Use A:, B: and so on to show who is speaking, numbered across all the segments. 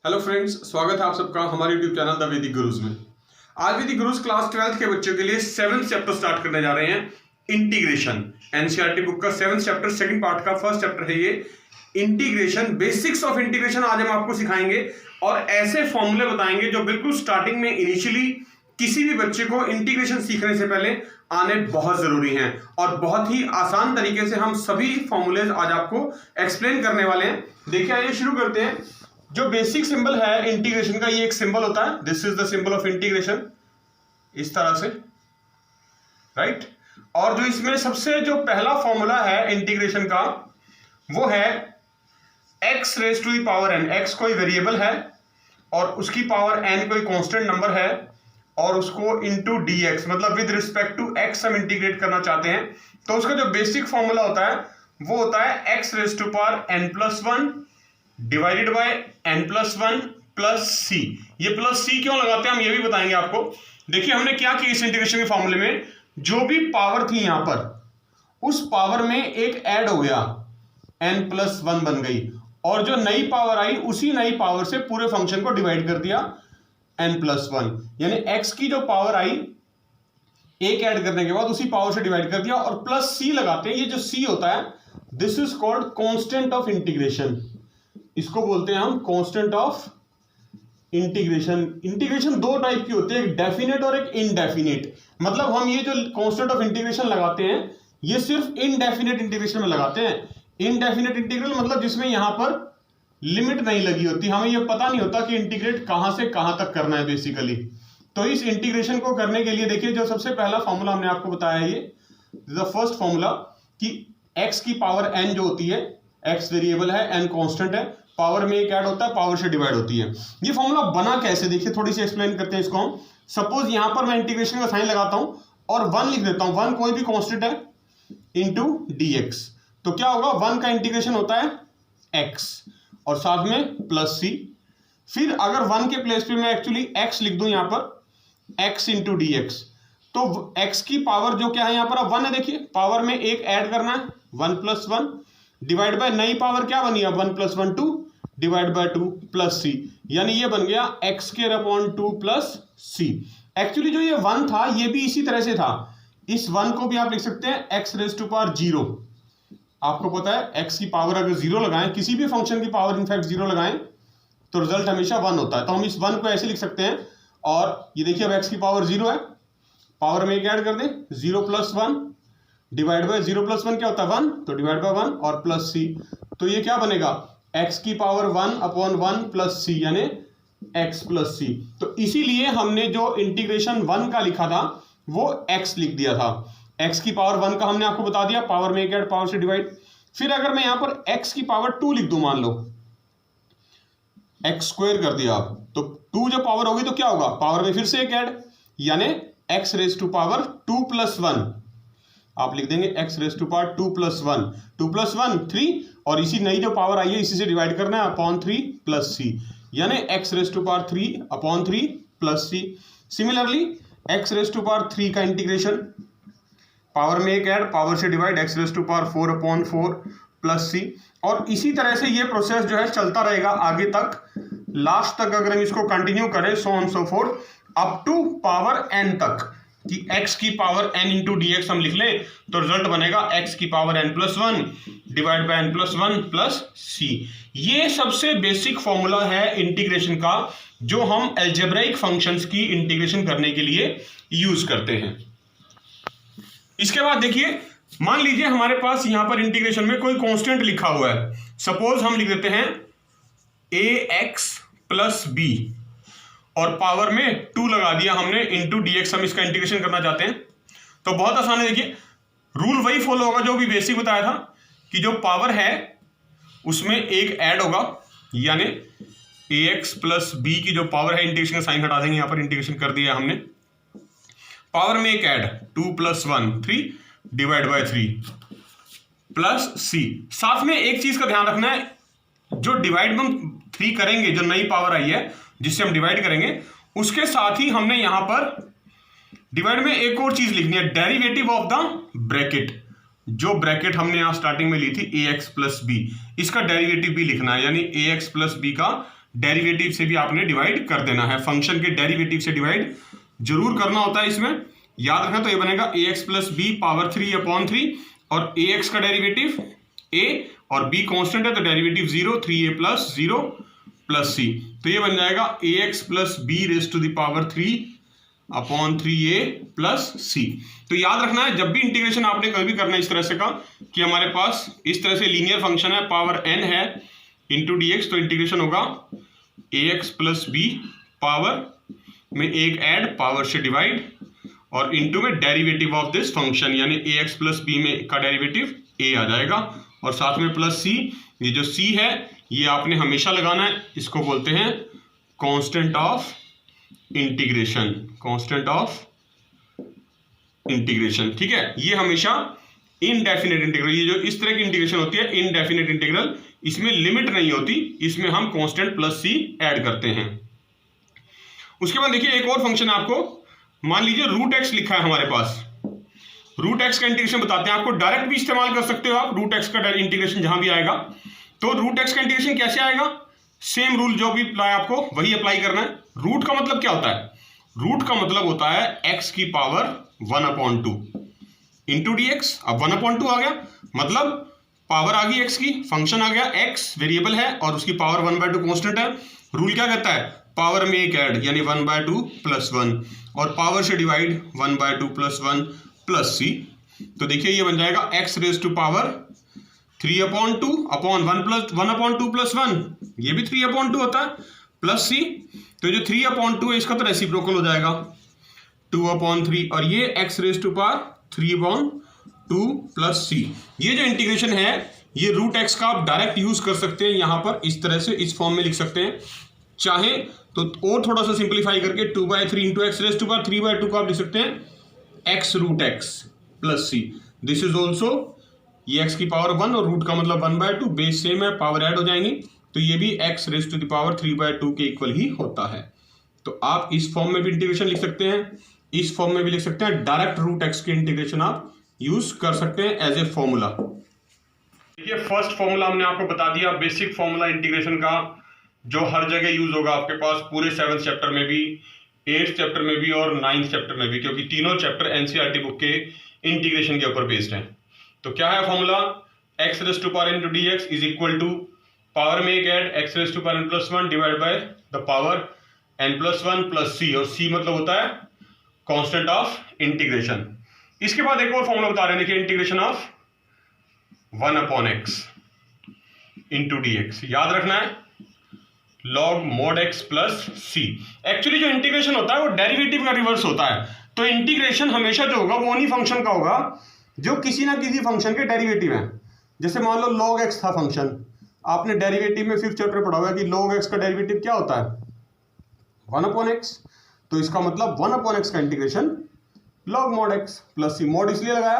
A: Hello friends, स्वागत है आप सबका हमारे यूट्यूब चैनल द वैदिक गुरुज में। आज वैदिक गुरुज क्लास 12th के बच्चों के लिए 7th चैप्टर स्टार्ट करने जा रहे हैं, इंटीग्रेशन। एनसीईआरटी बुक का 7th चैप्टर सेकंड पार्ट का फर्स्ट चैप्टर है ये इंटीग्रेशन। बेसिक्स ऑफ इंटीग्रेशन आज हम आपको सिखाएंगे और ऐसे फॉर्मूले बताएंगे जो बिल्कुल स्टार्टिंग में इनिशियली किसी भी बच्चे को इंटीग्रेशन सीखने से पहले आने बहुत जरूरी हैं और बहुत ही आसान तरीके से हम सभी फॉर्मूलेज आज आपको एक्सप्लेन करने वाले हैं। देखिए आइए शुरू करते हैं। जो बेसिक सिंबल है इंटीग्रेशन का, ये एक सिंबल होता है, this is the symbol of integration, इस तरह से, राइट। और जो इसमें सबसे जो पहला फॉर्मूला है इंटीग्रेशन का वो है x raise to the power n। x कोई वेरिएबल है और उसकी पावर n कोई कांस्टेंट नंबर है और उसको इनटू dx, मतलब विद रिस्पेक्ट टू x हम इंटीग्रेट करना चाहते हैं। तो उसका जो बेसिक फॉर्मूला होता है वो होता है x raise to power n+1 divided by n+1 plus C. ये प्लस सी क्यों लगाते हैं हम ये भी बताएंगे आपको। देखिए हमने क्या किया इस इंटीग्रेशन के फॉर्मूले में, जो भी पावर थी यहां पर उस पावर में एक ऐड हो गया, n+1 बन गई, और जो नई पावर आई उसी नई पावर से पूरे फंक्शन को डिवाइड कर दिया n+1। यानी x की जो पावर आई एक ऐड करने के बाद उसी पावर से डिवाइड कर दिया और प्लस सी लगाते हैं। ये जो सी होता है this is called constant of integration. इसको बोलते हैं हम कांस्टेंट ऑफ इंटीग्रेशन। इंटीग्रेशन दो टाइप की होती है, एक डेफिनेट और एक इनडेफिनेट। मतलब हम ये जो कांस्टेंट ऑफ इंटीग्रेशन लगाते हैं ये सिर्फ इनडेफिनेट इंटीग्रेशन में लगाते हैं। इनडेफिनेट इंटीग्रल मतलब जिसमें यहां पर लिमिट नहीं लगी होती, हमें ये पता नहीं होता कि इंटीग्रेट कहां से कहां तक करना है बेसिकली। तो इस इंटीग्रेशन को करने के लिए देखिए जो सबसे पहला फॉर्मूला हमने आपको बताया है, ये द फर्स्ट फॉर्मूला कि x की पावर n जो होती है, x वेरिएबल है, n कांस्टेंट है, पावर में एक ऐड होता है, पावर से डिवाइड होती है। ये फॉर्मूला बना कैसे, देखिए थोड़ी सी एक्सप्लेन करते हैं इसको हम। सपोज यहां पर मैं इंटीग्रेशन का साइन लगाता हूं और 1 लिख देता हूं, 1 कोई भी कांस्टेंट है इंटू dx। तो क्या होगा, 1 का इंटीग्रेशन होता है x और साथ में प्लस सी। फिर अगर 1 के प्लेस पे मैं एक्चुअली x लिख दूं यहां पर x इंटू dx, तो x की पावर जो क्या है यहां पर अब 1 है, देखिए पावर में एक ऐड करना है 1+1 डिवाइड बाय नई पावर क्या बनी अब 1+1 2 डिवाइड बाय 2 प्लस सी। यानी ये बन गया x² प्लस सी। एक्चुअली जो ये 1 था ये भी इसी तरह से था, इस 1 को भी आप लिख सकते हैं x रेज टू पावर 0। आपको पता है x की पावर अगर 0 लगाएं, किसी भी फंक्शन की पावर इनफैक्ट 0 लगाएं तो रिजल्ट हमेशा 1 होता है। तो हम इस 1 को ऐसे लिख सकते हैं और ये देखिए अब x की पावर 0 है, पावर में एक ऐड कर दें 0+1 डिवाइड बाय 0+1 क्या होता है 1, तो डिवाइड बाय 1 और प्लस सी। तो ये क्या बनेगा x की पावर 1/1 प्लस सी यानी x प्लस सी। तो इसीलिए हमने जो इंटीग्रेशन 1 का लिखा था वो x लिख दिया था। x की पावर 1 का हमने आपको बता दिया, पावर में एक ऐड, पावर से डिवाइड। फिर अगर मैं यहां पर x की पावर 2 लिख दूं, मान लो x² कर दिया आप, तो 2 जब पावर होगी तो क्या होगा, पावर में फिर से एक ऐड यानी x रेज टू पावर 2+1। आप लिख देंगे x रेज टू पावर 2+1, 2+1 3 और इसी नई जो पावर आई है इसी से डिवाइड करना है अपॉन 3 प्लस सी, यानी x raise to power 3/3 plus C. Similarly x raise to power 3 का इंटीग्रेशन, पावर में एक ऐड, पावर से divide, x raise to power 4/4 plus C. और इसी तरह से ये प्रोसेस जो है चलता रहेगा आगे तक, लास्ट तक अगर हम इसको कंटिन्यू करें so on so forth up to power n तक, कि x की पावर n इंटू dx हम लिख लें तो रिजल्ट बनेगा x की power n+1 divide by n+1 plus C. ये सबसे बेसिक फॉर्मूला है इंटीग्रेशन का जो हम अलजेब्राइक फंक्शंस की इंटीग्रेशन करने के लिए यूज करते हैं। इसके बाद देखिए मान लीजिए हमारे पास यहां पर इंटीग्रेशन में कोई कांस्टेंट लिखा हुआ है, सपोज हम लिख देते हैं ax प्लस b और पावर में 2 लगा दिया हमने इंटू dx, हम इसका इंटीग्रेशन करना चाहते हैं। तो बहुत आसान है, देखिए रूल वही फॉलो होगा जो भी बेसिक बताया था कि जो पावर है उसमें एक ऐड होगा, यानी ax प्लस b की जो पावर है, इंटीग्रेशन का साइन हटा देंगे, यहां पर इंटीग्रेशन कर दिया हमने, पावर में एक ऐड 2+1 3 डिवाइड बाय 3 प्लस सी। साथ में एक चीज का ध्यान रखना है, जो डिवाइड हम 3 करेंगे, जो नई पावर आई है जिससे हम डिवाइड करेंगे, उसके साथ ही हमने यहां पर डिवाइड में एक और चीज लिखनी है, डेरिवेटिव ऑफ द ब्रैकेट। जो ब्रैकेट हमने यहां स्टार्टिंग में ली थी ax प्लस बी, इसका डेरिवेटिव भी लिखना है, यानी ax प्लस बी का डेरिवेटिव से भी आपने डिवाइड कर देना है, फंक्शन के डेरिवेटिव से डिवाइड जरूर करना होता है इसमें, याद रखना। तो ये बनेगा ax प्लस बी पावर 3/3 और ax का डेरिवेटिव a और b कांस्टेंट है तो derivative 0, 3a plus 0 plus c, तो ये बन जाएगा ax plus B raise to the power 3/3a plus c। तो याद रखना है जब भी इंटीग्रेशन आपने कभी करना है इस तरह से का कि हमारे पास इस तरह से लीनियर फंक्शन है, पावर n है इंटू dx, तो इंटीग्रेशन होगा ax प्लस बी पावर में एक ऐड पावर से डिवाइड और इनटू में डेरिवेटिव ऑफ दिस फंक्शन यानी ax प्लस बी में का डेरिवेटिव a आ जाएगा और साथ में प्लस c। ये जो c है ये आपने हमेशा लगाना है, इसको बोलते हैं constant of integration, constant of integration, ठीक है। ये हमेशा इनडेफिनेट इंटीग्रल, ये जो इस तरह की इंटीग्रेशन होती है इनडेफिनेट इंटीग्रल, इसमें लिमिट नहीं होती, इसमें हम कांस्टेंट प्लस c ऐड करते हैं। उसके बाद देखिए एक और फंक्शन आपको, मान लीजिए रूट एक्स लिखा है हमारे पास, रूट एक्स का इंटीग्रेशन बताते हैं आपको, डायरेक्ट भी इस्तेमाल कर सकते हो आप रूट एक्स का इंटीग्रेशन जहां भी आएगा। तो रूट एक्स का इंटीग्रेशन कैसे आएगा, सेम रूल जो भी अप्लाई आपको वही अप्लाई करना है। रूट का मतलब क्या होता है, रूट का मतलब होता है एक्स की पावर 1/2 इंटू डी एक्स। अब 1/2 आ गया मतलब पावर आ गई एक्स की, फंक्शन आ गया, एक्स वेरिएबल है और उसकी पावर 1/2 कॉन्स्टेंट है। रूल क्या कहता है, पावर में एक ऐड यानी 1/2 प्लस 1 और पावर से डिवाइड 1/2 प्लस 1 प्लस c। तो देखिए ये बन जाएगा x raise to power 3/2 upon 1/2 plus 1, ये भी 3/2 होता है प्लस c। तो जो 3/2 है इसका तो रेसिप्रोकल हो जाएगा 2/3 और ये x raise to power 3/2 plus c। ये जो इंटीग्रेशन है ये रूट x का आप डायरेक्ट यूज कर सकते हैं, यहां पर इस तरह से इस फॉर्म में लिख सकते हैं, चाहे तो और थोड़ा सा सिंप्लीफाई करके 2/3 into X raise to power 3/2 को आप लिख सकते हैं x root x plus c। This is also, ये x की पावर 1 और रूट का मतलब 1/2, बेस सेम है, पावर ऐड हो जाएंगी, तो ये भी x रेज टू द पावर 3/2 के इक्वल ही होता है। तो आप इस फॉर्म में भी इंटीग्रेशन लिख सकते हैं, इस फॉर्म में भी लिख सकते हैं, डायरेक्ट रूट x के इंटीग्रेशन आप यूज कर सकते हैं एज ए फॉर्मूला। देखिए फर्स्ट फॉर्मूला हमने आपको बता दिया, बेसिक फॉर्मूला इंटीग्रेशन का जो हर जगह यूज होगा आपके पास पूरे 7th चैप्टर में भी, 8th चैप्टर में भी और 9th चैप्टर में भी, क्योंकि तीनों चैप्टर एनसीईआरटी बुक के इंटीग्रेशन के ऊपर बेस्ड हैं। तो क्या है formula, X raise to power into D X is equal to power में एक add X raise to power N plus 1 divide by the power N plus 1 plus C, और सी मतलब होता है कांस्टेंट ऑफ इंटीग्रेशन। इसके बाद एक और फॉर्मूला बता रहे हैं, देखिए integration of 1/x into D x, याद रखना है log mod x प्लस सी। एक्चुअली जो इंटीग्रेशन होता है वो डेरिवेटिव का रिवर्स होता है, तो इंटीग्रेशन हमेशा जो होगा वो उन्हीं फंक्शन का होगा जो किसी ना किसी फंक्शन के डेरिवेटिव हैं। जैसे मान लो log x था फंक्शन, आपने डेरिवेटिव में 5th चैप्टर पढ़ा हुआ है कि log x का डेरिवेटिव क्या होता है 1/x, तो इसका मतलब 1/x का integration log mod x plus C. mod इसलिए लगाया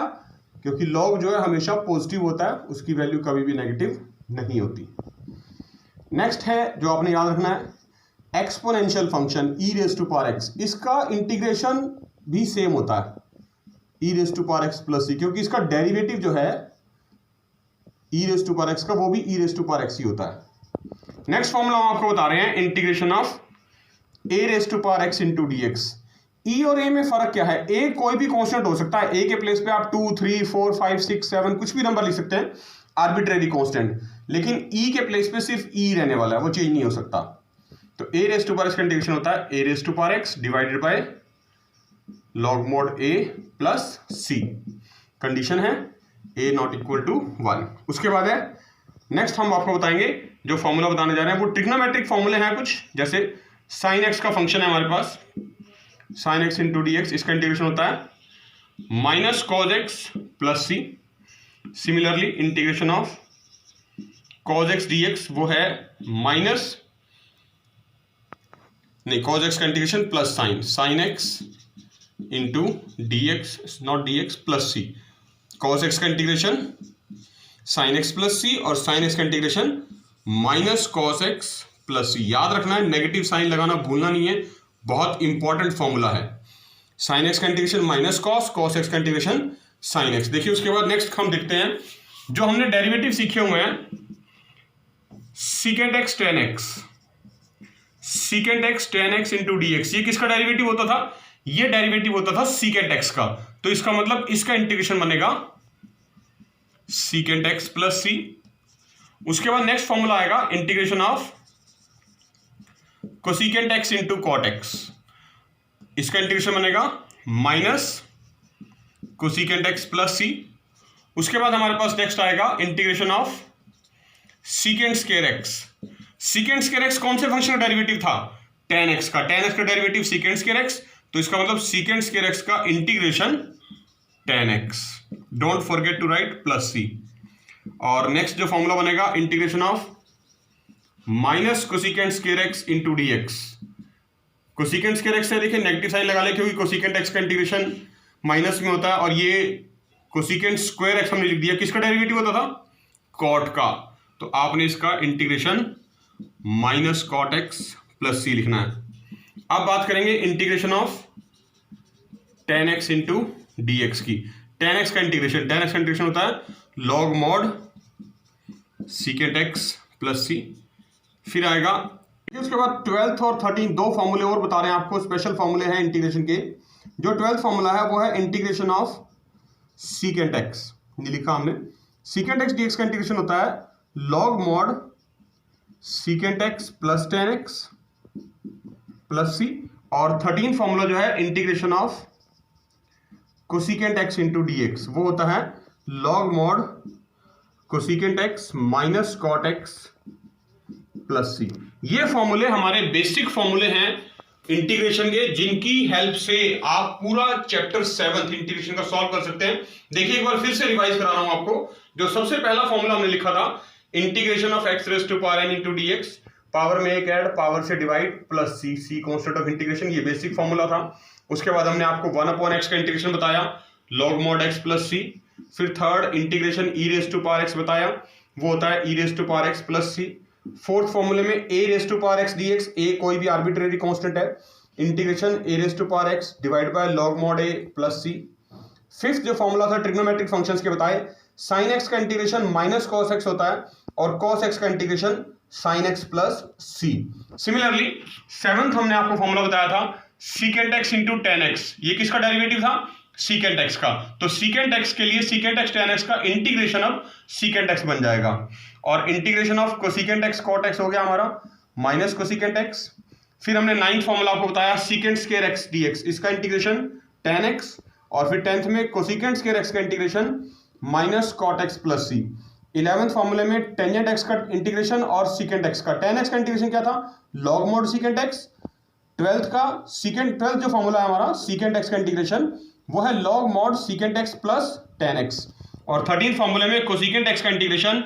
A: क्योंकि log जो है हमेशा पॉजिटिव होता है, उसकी वैल्यू कभी भी नेगेटिव नहीं होती। नेक्स्ट है जो आपने याद रखना है exponential function e raise to power x, इसका इंटीग्रेशन भी सेम होता है e raise to power x plus C, क्योंकि इसका डेरिवेटिव जो है e raise to power x का वो भी e raise to power x ही होता है। नेक्स्ट फॉर्मूला हम आपको बता रहे हैं integration of a raise to power x into D x. e और a में फर्क क्या है, a कोई भी कांस्टेंट हो सकता है, a के प्लेस पे आप 2 3 4 5 6 7 कुछ भी नंबर लिख सकते हैं, आर्बिट्रेरी कांस्टेंट, लेकिन e के प्लेस पे सिर्फ e रहने वाला है, वो चेंज नहीं हो सकता। तो a raise to power x का इंटीग्रेशन होता है a raise to power x divided by log mod a plus c। Condition है a नॉट इक्वल टू 1। उसके बाद है नेक्स्ट हम आपको बताएंगे जो फॉर्मूला बताने जा रहे हैं वो ट्रिग्नोमेट्रिक फॉर्मूले हैं कुछ, जैसे sin x का फंक्शन है हमारे पास sin x into D x, इसका इंटीग्रेशन होता है minus cos x plus c। Similarly integration of cos x dx वो है माइनस, नहीं cos x का integration plus sin x into D x not d x plus C. cos x का integration sin x plus C और sin x का integration minus cos x plus C. याद रखना है, नेगेटिव साइन लगाना भूलना नहीं है, बहुत इंपॉर्टेंट फॉर्मूला है। sin x का इंटीग्रेशन माइनस cos x का इंटीग्रेशन sin x। देखिए उसके बाद नेक्स्ट हम देखते हैं जो हमने डेरिवेटिव सीखे हुए हैं secant x tan x, secant X tan x into D x. ये किसका डेरिवेटिव होता था? ये डेरिवेटिव होता था सीकेंट एक्स का। तो इसका मतलब इसका इंटीग्रेशन बनेगा सीकेंट एक्स प्लस सी। उसके बाद नेक्स्ट फॉर्मूला आएगा integration of cosecant x into cot x. इसका इंटीग्रेशन बनेगा minus cosecant x plus C. उसके बाद हमारे पास नेक्स्ट आएगा integration of secant square x. Secant square x कौन से फंक्शन का डेरिवेटिव था? टेन एक्स का। टेन एक्स का डेरिवेटिव सीकेंट स्क्वायर एक्स, तो इसका मतलब सीकेंट स्क्वायर एक्स का integration tan x. Don't forget to write plus C. और नेक्स्ट जो फॉर्मूला बनेगा integration of minus cosecant square x into D x. Cosecant square x से देखिए नेगेटिव साइन लगा ले, क्योंकि कोसिकेंट एक्स का इंटीग्रेशन माइनस में होता है, और ये कोसिकेंट स्क्वायर एक्स हमने लिख दिया। किसका डेरिवेटिव होता था? कॉट का। तो आपने इसका integration minus cot x plus C लिखना है। अब बात करेंगे integration of tan x into D x की। टेन एक्स का इंटीग्रेशन होता है log mod secant x plus C. फिर आएगा उसके बाद 12th और 13 दो फॉर्मूले और बता रहे हैं आपको, स्पेशल फॉर्मूले हैं इंटीग्रेशन के। जो 12th फॉर्मूला है वो है इंटीग्रेशन ऑफ सीकेंट एक्स। ये लिखा हमने, सीकेंट एक्स डी एक्स का इंटीग्रेशन होता है log mod secant x plus tan x plus C. और 13 फॉर्मूला जो है integration of cosecant x into D x, वो होता है log mod cosecant x minus cot x plus C. ये फॉर्मूले हमारे बेसिक फॉर्मूले हैं इंटीग्रेशन के, जिनकी हेल्प से आप पूरा चैप्टर 7 इंटीग्रेशन का सॉल्व कर सकते हैं। देखिए एक बार फिर से रिवाइज करा रहा हूं आपको। जो सबसे पहला फॉर्मूला हमने लिखा था integration of x raise to power n into D x, power में एक ऐड, पावर से divide, plus C, C constant of integration. ये बेसिक फॉर्मूला था। उसके बाद हमने आपको 1/x का इंटीग्रेशन बताया, log mod x plus C. फिर third integration e raise to power x बताया, वो होता है e raise to power x plus C. Fourth फॉर्मूले में a raise to power x D X, A कोई भी आर्बिट्रेरी कांस्टेंट है, integration A raise to power X divide by log mod A plus C. Fifth जो formula था trigonometric functions के बताए, sine X का इंटीग्रेशन माइनस कॉस एक्स होता है, और कॉस एक्स का integration sine X plus C. Similarly 7th हमने आपको फॉर्मूला बताया था secant X into tan X. ये किसका डेरिवेटिव था? सीकेंट एक्स का। तो सीकेंट एक्स के लिए सीकेंट एक्स टेन एक्स का इंटीग्रेशन अब सीकेंट एक्स बन जाएगा। और integration of cosecant X cot X हो गया हमारा माइनस कोसिकेंट एक्स। फिर हमने 9th फॉर्मूला आपको बताया secant square x D x, इसका इंटीग्रेशन टेन एक्स। और फिर 10th में कोसिकेंट स्क्वायर एक्स का integration minus cot x plus C. 11th फॉर्मूले में टेंजेंट एक्स का इंटीग्रेशन और सीकेंट एक्स का। टेन एक्स का इंटीग्रेशन क्या था? Log mod secant x. 12th जो फॉर्मूला है हमारा सीकेंट एक्स का इंटीग्रेशन, वो है log mod secant x plus tan x. और 13th फॉर्मूले में कोसिकेंट एक्स का integration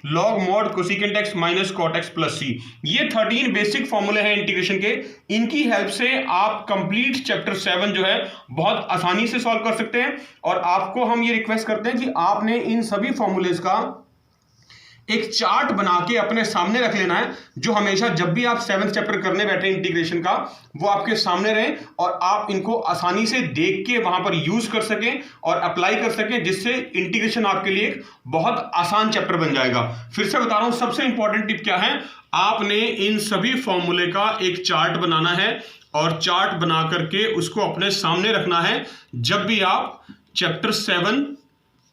A: log mod cosecant x minus cot x plus C. ये 13 बेसिक फॉर्मूले हैं इंटीग्रेशन के। इनकी हेल्प से आप कंप्लीट चैप्टर 7 जो है बहुत आसानी से सॉल्व कर सकते हैं। और आपको हम ये रिक्वेस्ट करते हैं कि आपने इन सभी फॉर्मूलेज का एक चार्ट बना के अपने सामने रख लेना है, जो हमेशा जब भी आप 7th चैप्टर करने बैठे इंटीग्रेशन का, वो आपके सामने रहे और आप इनको आसानी से देख के वहां पर यूज कर सकें और अप्लाई कर सकें, जिससे इंटीग्रेशन आपके लिए एक बहुत आसान चैप्टर बन जाएगा। फिर से बता रहा हूं, सबसे इंपॉर्टेंट टिप क्या है, आपने इन सभी फॉर्मूले का एक चार्ट बनाना है और चार्ट बना करके उसको अपने सामने रखना है जब भी आप चैप्टर 7,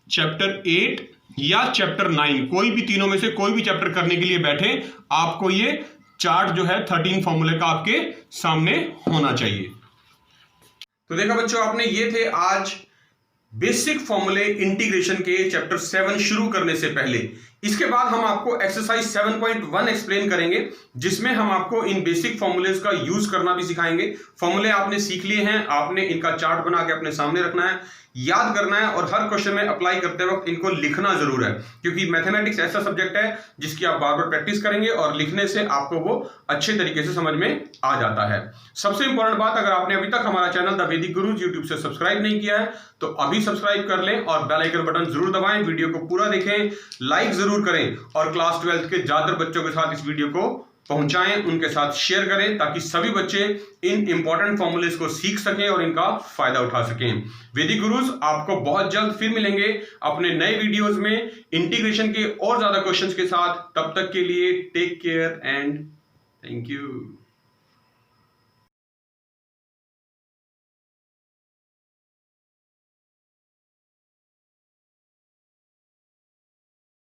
A: चैप्टर 8 या चैप्टर 9 कोई भी तीनों में से कोई भी चैप्टर करने के लिए बैठे, आपको ये चार्ट जो है 13 फॉर्मूले का आपके सामने होना चाहिए। तो देखा बच्चों, आपने ये थे आज बेसिक फॉर्मूले इंटीग्रेशन के चैप्टर 7 शुरू करने से पहले। इसके बाद हम आपको एक्सरसाइज 7.1 एक्सप्लेन करेंगे, जिसमें हम आपको इन बेसिक फॉर्मूलेज का यूज करना भी सिखाएंगे। फॉर्मूले आपने सीख लिए हैं, आपने इनका चार्ट बना के अपने सामने रखना है, याद करना है और हर क्वेश्चन में अप्लाई करते वक्त इनको लिखना जरूर है, क्योंकि मैथमेटिक्स ऐसा सब्जेक्ट है जिसकी आप बार बार प्रैक्टिस करेंगे और लिखने से आपको वो अच्छे तरीके से समझ में आ जाता है। सबसे इंपॉर्टेंट बात, अगर आपने अभी तक हमारा चैनल द वैदिक गुरुज यूट्यूब से सब्सक्राइब नहीं किया है तो अभी सब्सक्राइब कर लें और बेल आइकन बटन जरूर दबाएं। वीडियो को पूरा देखें, लाइक जरूर करें और क्लास 12th के ज्यादातर बच्चों के साथ इस वीडियो को पहुंचाएं, उनके साथ शेयर करें, ताकि सभी बच्चे इन इंपॉर्टेंट फॉर्मूलेज को सीख सकें और इनका फायदा उठा सकें। वैदिक गुरुज आपको बहुत जल्द फिर मिलेंगे अपने नए वीडियोस में इंटीग्रेशन के और ज्यादा क्वेश्चंस के साथ। तब तक के लिए take care and thank you.